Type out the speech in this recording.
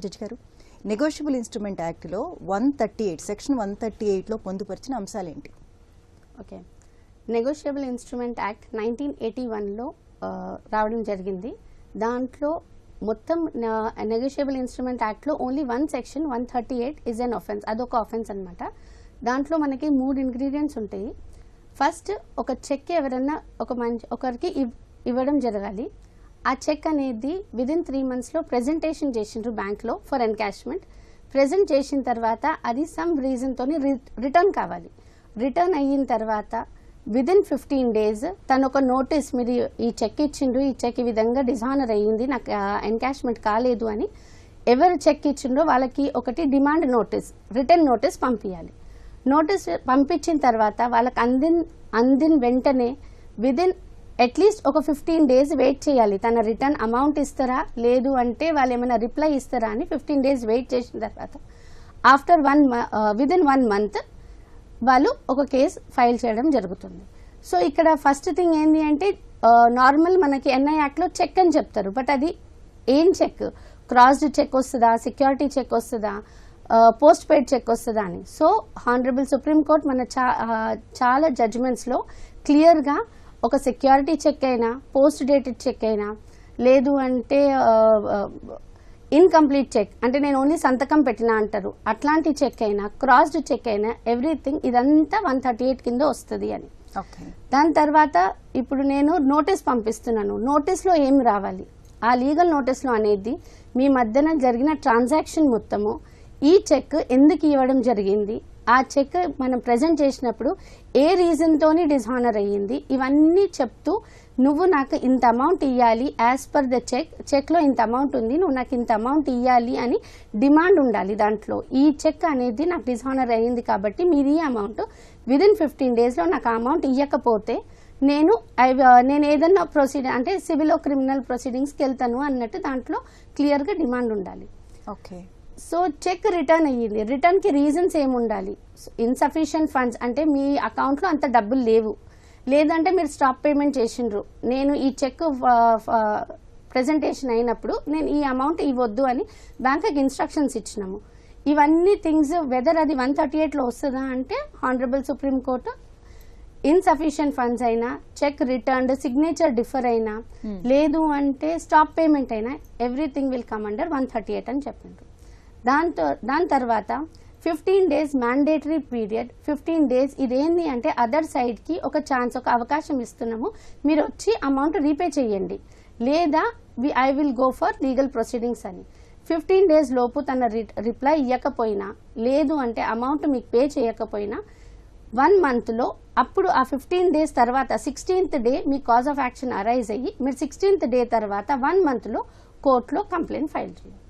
Judge గారు, negotiable instrument యాక్ట్లో 138 section 138లో పొందుపరిచిన అంశాలు ఏంటి? ఓకే, నెగోషియబుల్ ఇన్స్ట్రుమెంట్ యాక్ట్ 1981లో రావడం జరిగింది. దాంట్లో మొత్తం నెగోషియబుల్ ఇన్స్ట్రుమెంట్ యాక్ట్లో only one section 138 is an offence, అదొక ఆఫెన్స్ అనమాట. దాంట్లో మనకి 3 ఇంగ్రీడియంట్స్ ఉంటాయి. ఫస్ట్, ఒక చెక్ ఎవరన్నా ఒకరికి ఇవ్వడం జరగాలి. ఆ చెక్ అనేది విదిన్ 3 monthsలో ప్రెజెంటేషన్ చేసిండ్రు బ్యాంక్లో ఫర్ ఎన్కాష్మెంట్. ప్రెజెంట్ చేసిన తర్వాత అది సమ్ రీజన్తో రిటర్న్ కావాలి. రిటర్న్ అయిన తర్వాత విదిన్ 15 days తను ఒక నోటీస్, మీరు ఈ చెక్ ఇచ్చిండ్రు, ఈ చెక్ ఈ విధంగా డిజానర్ అయ్యింది, నాకు ఎన్కాష్మెంట్ కాలేదు అని ఎవరు చెక్ ఇచ్చిండ్రో వాళ్ళకి ఒకటి డిమాండ్ నోటీస్, రిటర్న్ నోటీస్ పంపించాలి. నోటీస్ పంపించిన తర్వాత వాళ్ళకి అందిన వెంటనే విదిన్ అట్లీస్ట్ ఒక 15 days వెయిట్ చేయాలి. తన రిటర్న్ అమౌంట్ ఇస్తారా, లేదు అంటే వాళ్ళు ఏమైనా రిప్లై ఇస్తారా అని 15 days వెయిట్ చేసిన తర్వాత ఆఫ్టర్ విదిన్ 1 month వాళ్ళు ఒక కేసు ఫైల్ చేయడం జరుగుతుంది. సో ఇక్కడ ఫస్ట్ థింగ్ ఏంటి అంటే, నార్మల్ మనకి ఎన్ఐ యాక్ట్లో చెక్ అని చెప్తారు, బట్ అది ఏం చెక్, క్రాస్డ్ చెక్ వస్తుందా, సెక్యూరిటీ చెక్ వస్తుందా, పోస్ట్ పెయిడ్ చెక్ వస్తుందా అని. సో హానరబుల్ సుప్రీంకోర్టు మన చాలా జడ్జ్మెంట్స్లో క్లియర్గా ఒక సెక్యూరిటీ చెక్ అయినా, పోస్ట్ డేటెడ్ చెక్ అయినా, లేదు అంటే ఇన్కంప్లీట్ చెక్ అంటే నేను ఓన్లీ సంతకం పెట్టినా అంటారు, అట్లాంటి చెక్ అయినా, క్రాస్డ్ చెక్ అయినా, ఎవ్రీథింగ్ ఇదంతా 138 కింద వస్తుంది అని. దాని తర్వాత ఇప్పుడు నేను నోటీస్ పంపిస్తున్నాను, నోటీస్లో ఏం రావాలి, ఆ లీగల్ నోటీస్లో అనేది మీ మధ్యన జరిగిన ట్రాన్సాక్షన్ మొత్తము, ఈ చెక్ ఎందుకు ఇవ్వడం జరిగింది, ఆ చెక్ మనం ప్రజెంట్ చేసినప్పుడు ఏ రీజన్తోని డిజానర్ అయ్యింది, ఇవన్నీ చెప్తూ నువ్వు నాకు ఇంత అమౌంట్ ఇవ్వాలి, యాజ్ పర్ ద చెక్లో ఇంత అమౌంట్ ఉంది, నువ్వు నాకు ఇంత అమౌంట్ ఇవ్వాలి అని డిమాండ్ ఉండాలి. దాంట్లో ఈ చెక్ అనేది నాకు డిజానర్ అయ్యింది కాబట్టి మీరు ఈ అమౌంట్ విదిన్ 15 daysలో నాకు ఆ అమౌంట్ ఇవ్వకపోతే నేను ఏదన్నా ప్రొసీడింగ్ అంటే సివిల్ క్రిమినల్ ప్రొసీడింగ్స్కి వెళ్తాను అన్నట్టు దాంట్లో క్లియర్గా డిమాండ్ ఉండాలి. ఓకే. సో చెక్ రిటర్న్ అయ్యింది, రిటర్న్కి రీజన్స్ ఏమి ఉండాలి, ఇన్సఫిషియెంట్ ఫండ్స్ అంటే మీ అకౌంట్లో అంత డబ్బులు లేవు, లేదంటే మీరు స్టాప్ పేమెంట్ చేసిండ్రు, నేను ఈ చెక్ ప్రెజెంటేషన్ అయినప్పుడు నేను ఈ అమౌంట్ ఇవ్వద్దు అని బ్యాంక్కి ఇన్స్ట్రక్షన్స్ ఇచ్చినాము. ఇవన్నీ థింగ్స్ వెదర్ అది 138లో వస్తుందా అంటే హానరబుల్ సుప్రీంకోర్టు ఇన్సఫిషియెంట్ ఫండ్స్ అయినా, చెక్ రిటర్న్డ్, సిగ్నేచర్ డిఫర్ అయినా, లేదు అంటే స్టాప్ పేమెంట్ అయినా ఎవ్రీథింగ్ విల్ కమ్ అండర్ 138 అని చెప్పిండ్రు. దాని తర్వాత 15 days మ్యాండేటరీ పీరియడ్. 15 days ఇదేంది అంటే అదర్ సైడ్కి ఒక ఛాన్స్, ఒక అవకాశం ఇస్తున్నాము, మీరు వచ్చి అమౌంట్ రీపే చేయండి, లేదా I will go for legal proceedings అని. 15 days లోపు తన రిప్లై ఇవ్వకపోయినా, లేదు అంటే అమౌంట్ మీకు పే చేయకపోయినా 1 monthలో అప్పుడు ఆ 15 days తర్వాత 16th day me cause of action arise అయ్యి మీరు 16th day తర్వాత 1 monthలో కోర్టులో కంప్లైంట్ ఫైల్ చేయాలి.